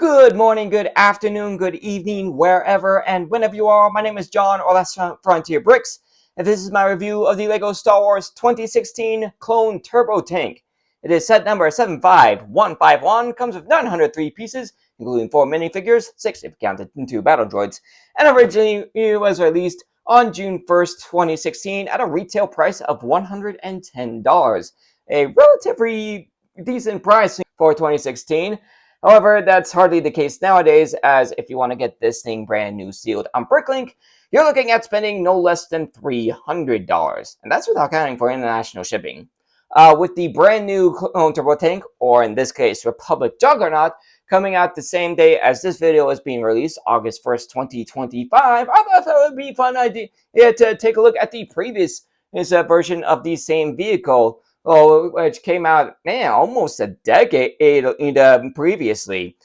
Good morning, good afternoon, good evening, wherever and whenever you are. My name is John, or that's Frontier Bricks, and this is my review of the LEGO Star Wars 2016 Clone Turbo Tank. It is set number 75151, comes with 903 pieces, including 4 minifigures, 6 if you count the 2 battle droids, and originally it was released on June 1st, 2016 at a retail price of $110. A relatively decent price for 2016. However, that's hardly the case nowadays, as if you want to get this thing brand new sealed on Bricklink, you're looking at spending no less than $300, and that's without accounting for international shipping. With the brand new Clone Turbo Tank, or in this case, Republic Juggernaut, coming out the same day as this video is being released, August 1st, 2025, I thought that would be a fun idea to take a look at the previous version of the same vehicle, which came out almost a decade previously.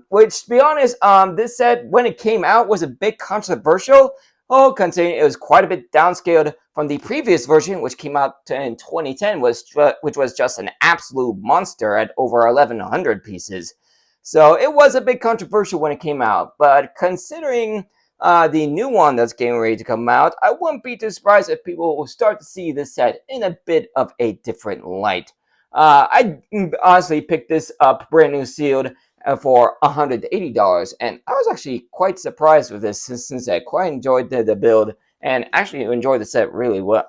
Which, to be honest, this set, when it came out, was a bit controversial. Considering it was quite a bit downscaled from the previous version, which came out in 2010, which was just an absolute monster at over 1,100 pieces. So it was a bit controversial when it came out. But considering the new one that's getting ready to come out, I wouldn't be too surprised if people will start to see this set in a bit of a different light. I honestly picked this up brand new sealed for $180, and I was actually quite surprised with this since I quite enjoyed the build and actually enjoyed the set really well,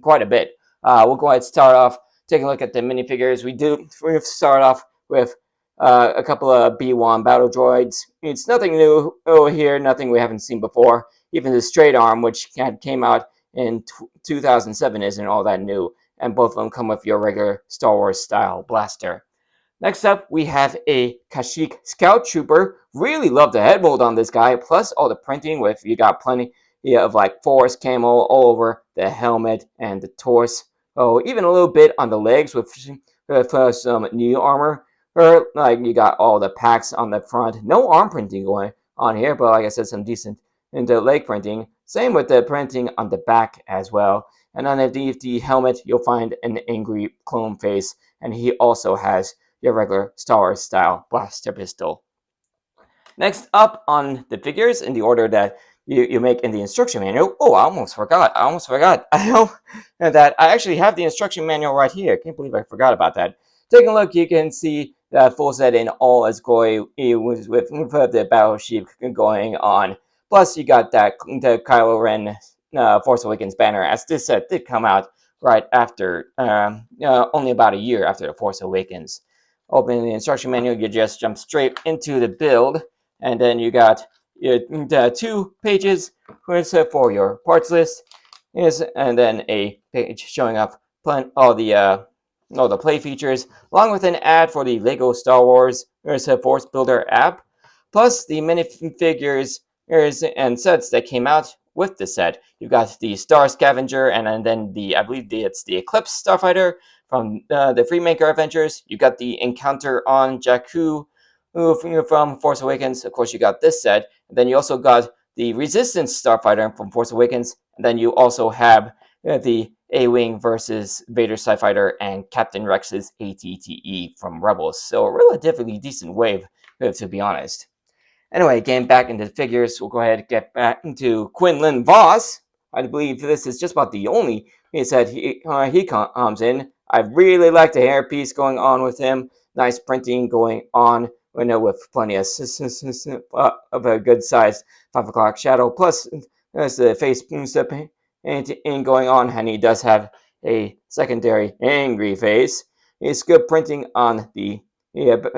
quite a bit. We'll go ahead and start off taking a look at the minifigures. We start off with a couple of B1 battle droids. It's nothing new over here, nothing we haven't seen before. Even the straight arm, which came out in 2007, isn't all that new, and both of them come with your regular Star Wars style blaster. Next up, we have a Kashyyyk Scout Trooper. Really love the head mold on this guy, plus all the printing you got plenty of like forest camo all over the helmet and the torso. Even a little bit on the legs with some new armor. Or like you got all the packs on the front. No arm printing going on here, but like I said, some decent into leg printing. Same with the printing on the back as well. And underneath the helmet, you'll find an angry clone face, and he also has your regular Star Wars style blaster pistol. Next up on the figures in the order that you make in the instruction manual. I almost forgot. I know that I actually have the instruction manual right here. Can't believe I forgot about that. Taking a look, you can see the full set in all its glory with the battle sheep going on. Plus, you got the Kylo Ren Force Awakens banner, as this set did come out right after, only about a year after The Force Awakens. Opening the instruction manual, you just jump straight into the build, and then you got the 2 pages for your parts list, and then a page showing up all the play features, along with an ad for the LEGO Star Wars Force Builder app, plus the minifigures and sets that came out with the set. You've got the Star Scavenger, and then I believe it's the Eclipse Starfighter from the Freemaker Adventures. You got the Encounter on Jakku from Force Awakens. Of course, you got this set. And then you also got the Resistance Starfighter from Force Awakens. And then you also have the A-Wing versus Vader TIE Fighter and Captain Rex's ATTE from Rebels. So a relatively decent wave, to be honest. Anyway, getting back into the figures, we'll go ahead and get back into Quinlan Vos. I believe this is just about the only set he comes in. I really like the hairpiece going on with him. Nice printing going on, with plenty of a good sized 5 o'clock shadow. Plus, there's the face painting going on, and he does have a secondary angry face. It's good printing on the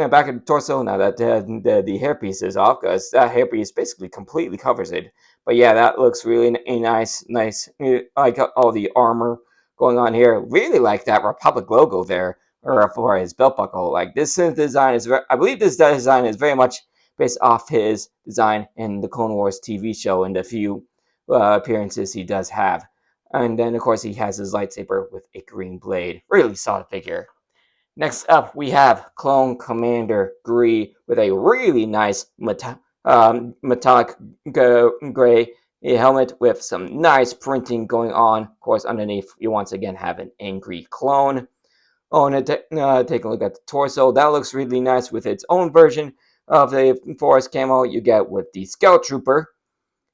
back of the torso. Now that the hairpiece is off, because that hairpiece basically completely covers it. But yeah, that looks really nice. I like all the armor going on here. Really like that Republic logo there, or for his belt buckle. Like this design is I believe this design is very much based off his design in the Clone Wars TV show and the few appearances he does have. And then of course he has his lightsaber with a green blade. Really solid figure. Next up, we have Clone Commander Gree with a really nice metallic gray helmet with some nice printing going on. Of course, underneath, you once again have an angry clone. And take a look at the torso. That looks really nice with its own version of the forest camo you get with the Scout Trooper.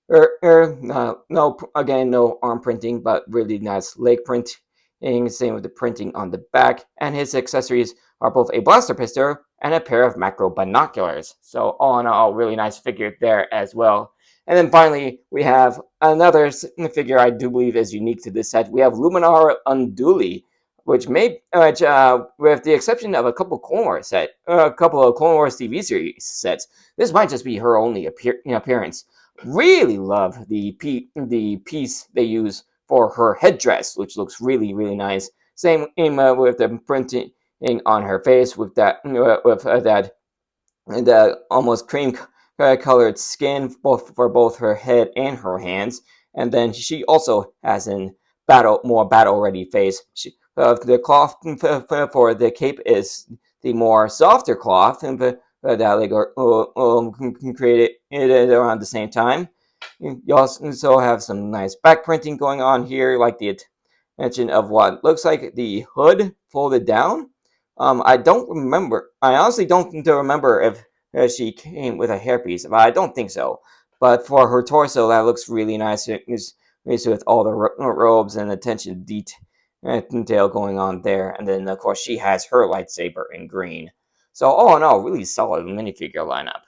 No, again, no arm printing, but really nice leg printing. Same with the printing on the back. And his accessories are both a blaster pistol and a pair of macro binoculars. So all in all, really nice figure there as well. And then finally, we have another figure I do believe is unique to this set. We have Luminar Unduli, which with the exception of a couple a couple of Clone Wars TV series sets, this might just be her only appearance. Really love the piece they use for her headdress, which looks really nice. Same with the printing on her face with that almost cream colored skin for both her head and her hands. And then she also has a more battle ready face. The cloth for the cape is the more softer cloth, and that they created it around the same time. You also have some nice back printing going on here, like the attention of what looks like the hood folded down. I don't remember. I honestly don't remember if she came with a hairpiece, but I don't think so. But for her torso, that looks really nice. It's with all the robes and attention detail going on there. And then, of course, she has her lightsaber in green. So all in all, really solid minifigure lineup.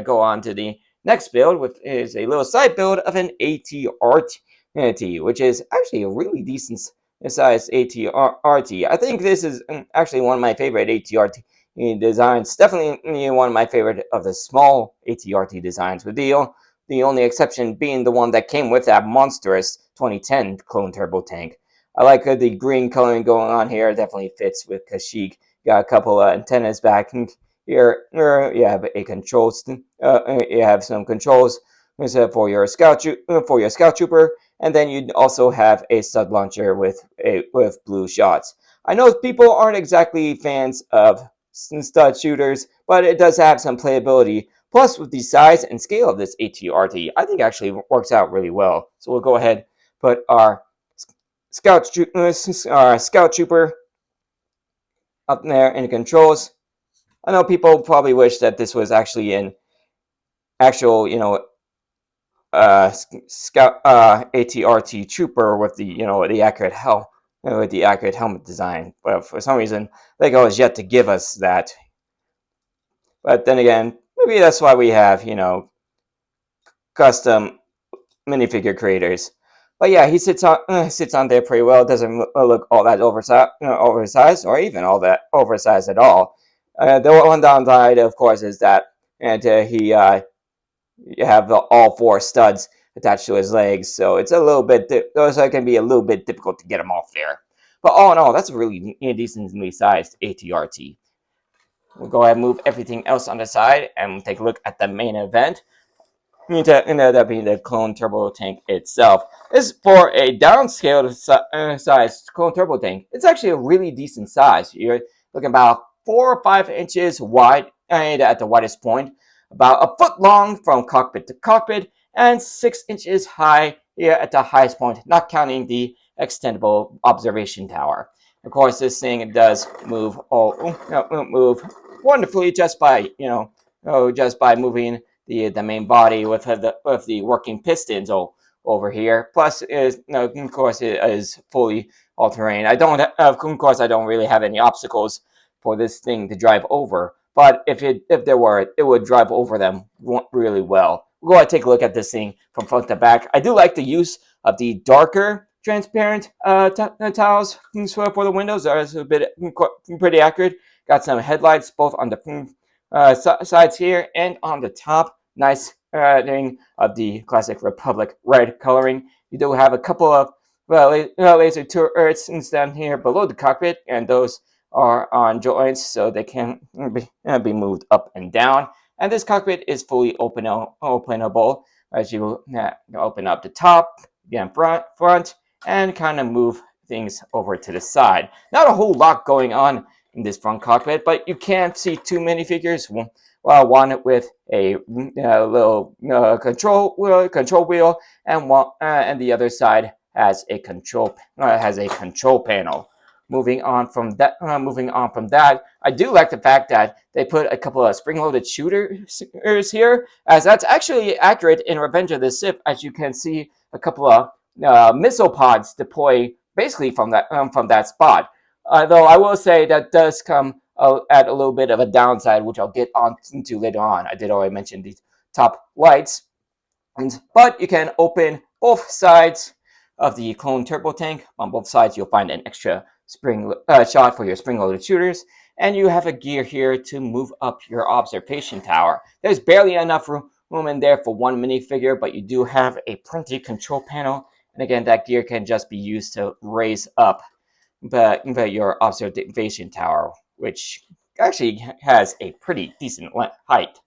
Go on to the next build, which is a little side build of an AT-RT, which is actually a really decent sized AT-RT. I think this is actually one of my favorite AT-RT designs. Definitely one of my favorite of the small AT-RT designs, with the only exception being the one that came with that monstrous 2010 clone turbo tank. I like the green coloring going on here. It definitely fits with Kashyyyk. Got a couple of antennas back here. You have a controls. You have some controls for your scout trooper, and then you also have a stud launcher with blue shots. I know people aren't exactly fans of stud shooters, but it does have some playability. Plus, with the size and scale of this AT-RT, I think actually works out really well. So we'll go ahead, put our scout trooper up there in the controls. I know people probably wish that this was actually an actual, scout AT-RT trooper with the accurate helmet design. But for some reason, LEGO has yet to give us that. But then again, maybe that's why we have custom minifigure creators. But yeah, he sits on there pretty well. Doesn't look all that oversized, or even all that oversized at all. The one downside, of course, is that you have all four studs attached to his legs, so it's a little bit. So it can be a little bit difficult to get him off there. But all in all, that's a really decently sized AT-RT. We'll go ahead and move everything else on the side and take a look at the main event. That being the Clone Turbo Tank itself. This for a downscaled size Clone Turbo Tank. It's actually a really decent size. You're looking about 4 or 5 inches wide at the widest point, about a foot long from cockpit to cockpit, and 6 inches high here at the highest point, not counting the extendable observation tower. Of course, this thing does move wonderfully just by moving the main body with the working pistons over here. Plus, of course, it is fully all terrain. I don't really have any obstacles for this thing to drive over. But if there were, it would drive over them really well. We'll go ahead and take a look at this thing from front to back. I do like the use of the darker transparent tiles for the windows. That's a bit pretty accurate. Got some headlights both on the sides here and on the top. Nice thing of the classic Republic red coloring. You do have a couple of laser turrets down here below the cockpit, and those are on joints so they can be moved up and down. And this cockpit is fully openable as you open up the top, again front, and kind of move things over to the side. Not a whole lot going on in this front cockpit, but you can see two minifigures. One with a little control wheel, and the other side has a control panel. moving on from that, I do like the fact that they put a couple of spring-loaded shooters here, as that's actually accurate in Revenge of the Sith. As you can see, a couple of missile pods deploy basically from that spot. Though I will say that does come at a little bit of a downside, which I'll get on to later on. I did already mention these top lights, but you can open both sides of the clone turbo tank. On both sides, you'll find an extra spring shot for your spring-loaded shooters, and you have a gear here to move up your observation tower. There's barely enough room in there for one minifigure, but you do have a plenty control panel, and again, that gear can just be used to raise up your observation tower, which actually has a pretty decent height.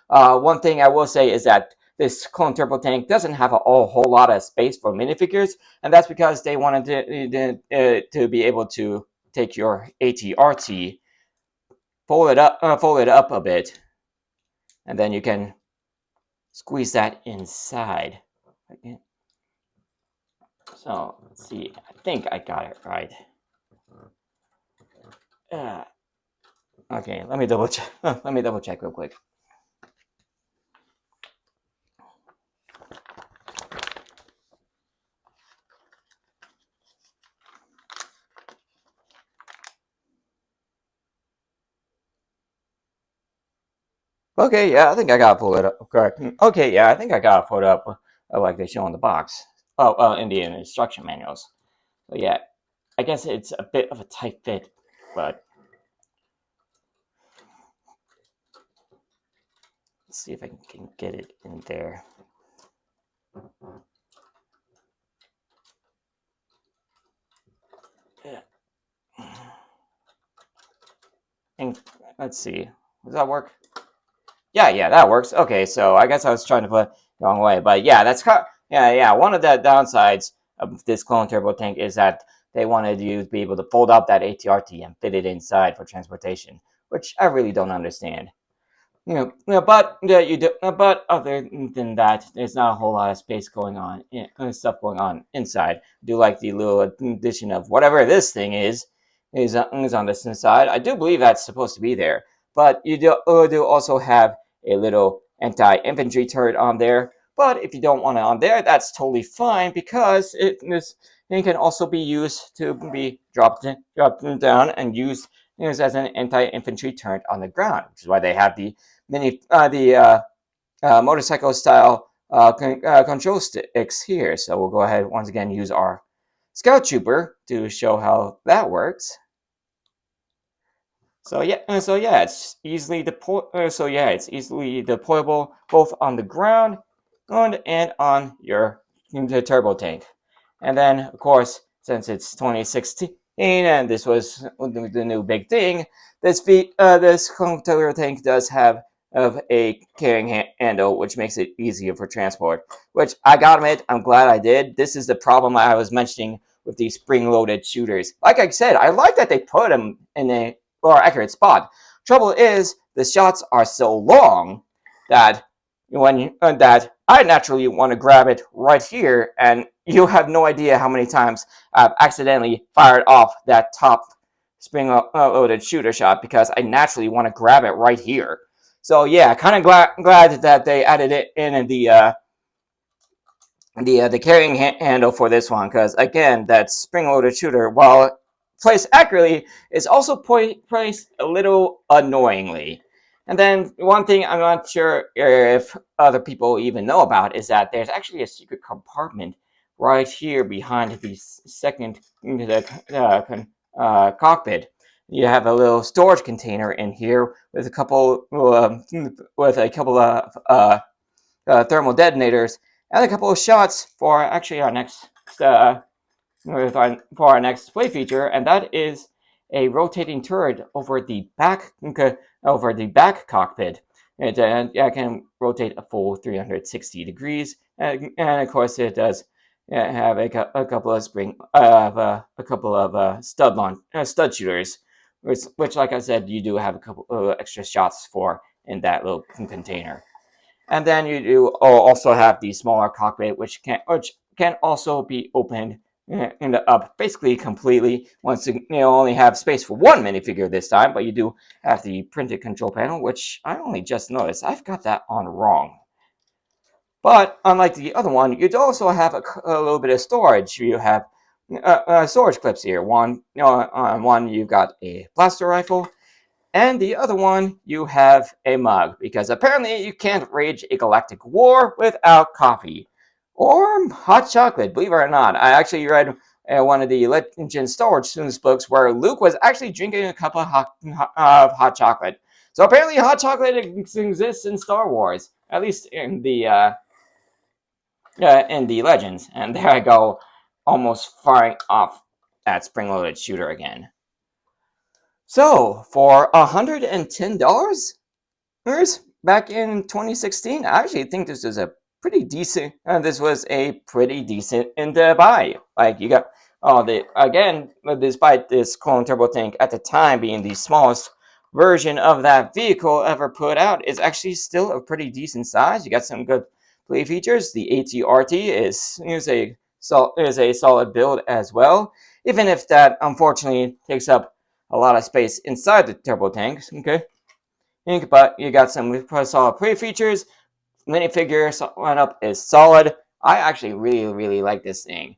One thing I will say is that this clone turbo tank doesn't have a whole lot of space for minifigures, and that's because they wanted to be able to take your ATRT, fold it up a bit, and then you can squeeze that inside. Okay. So let's see. I think I got it right. Okay, let me double check. Let me double check real quick. Okay, yeah, I think I gotta pull it up. Correct. Okay, yeah, I think I gotta pull it up like they show in the box. Oh, in the instruction manuals. So yeah, I guess it's a bit of a tight fit, but let's see if I can get it in there. Yeah. And let's see, does that work? Yeah, that works. Okay, so I guess I was trying to put the wrong way, but yeah, that's yeah. One of the downsides of this clone turbo tank is that they wanted you to be able to fold up that ATRT and fit it inside for transportation, which I really don't understand. But you do. But other than that, there's not a whole lot of space going on, stuff going on inside. I do like the little addition of whatever this thing is on this side. I do believe that's supposed to be there, but you do also have a little anti-infantry turret on there. But if you don't want it on there, that's totally fine because it can also be used to be dropped down and used as an anti-infantry turret on the ground, which is why they have the motorcycle style control sticks here. So we'll go ahead once again use our Scout Trooper to show how that works. So yeah, it's easily it's easily deployable both on the ground and on the turbo tank. And then of course, since it's 2016 and this was the new big thing, this clone turbo tank does have a carrying handle, which makes it easier for transport. Which I gotta admit, I'm glad I did. This is the problem I was mentioning with these spring-loaded shooters. Like I said, I like that they put them in a more accurate spot. Trouble is, the shots are so long that that I naturally want to grab it right here, and you have no idea how many times I've accidentally fired off that top spring-loaded shooter shot because I naturally want to grab it right here. So yeah, kind of glad that they added it in the carrying handle for this one, because again, that spring-loaded shooter, while placed accurately, is also placed a little annoyingly. And then one thing I'm not sure if other people even know about is that there's actually a secret compartment right here behind the second cockpit. You have a little storage container in here with a couple of thermal detonators and a couple of shots for actually our next display feature, and that is a rotating turret over the back cockpit. It can rotate a full 360 degrees, and of course it does have a couple of stud shooters, which, like I said, you do have a couple of extra shots for in that little container. And then you do also have the smaller cockpit, which can also be opened end up basically completely. Once you only have space for one minifigure this time, but you do have the printed control panel, which I only just noticed. I've got that on wrong. But unlike the other one, you also have a little bit of storage. You have storage clips here. On one you've got a blaster rifle, and the other one you have a mug, because apparently you can't wage a galactic war without coffee or hot chocolate. Believe it or not, I actually read one of the Legend Star Wars Students books where Luke was actually drinking a cup of hot chocolate. So apparently, hot chocolate exists in Star Wars, at least in the Legends. And there I go, almost firing off that spring-loaded shooter again. So for $110 back in 2016, I actually think this is a pretty decent. This was a pretty decent buy. Like you got again, despite this Clone Turbo Tank at the time being the smallest version of that vehicle ever put out, is actually still a pretty decent size. You got some good play features. The AT-RT is a solid build as well, even if that unfortunately takes up a lot of space inside the turbo tanks. Okay, but you got some solid play features. Minifigure lineup is solid. I actually really like this thing.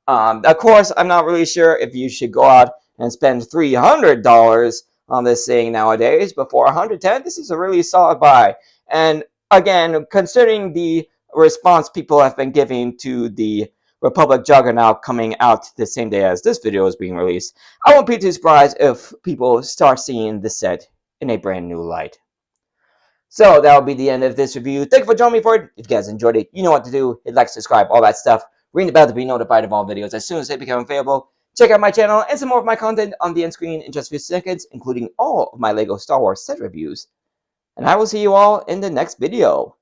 Of course, I'm not really sure if you should go out and spend $300 on this thing nowadays, but for $110, this is a really solid buy. And again, considering the response people have been giving to the Republic Juggernaut coming out the same day as this video is being released, I won't be too surprised if people start seeing the set in a brand new light. So that'll be the end of this review. Thank you for joining me for it. If you guys enjoyed it, you know what to do. Hit like, subscribe, all that stuff. Ring the bell to be notified of all videos as soon as they become available. Check out my channel and some more of my content on the end screen in just a few seconds, including all of my LEGO Star Wars set reviews. And I will see you all in the next video.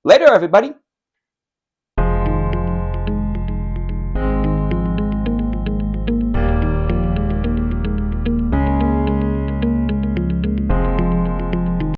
Later, everybody!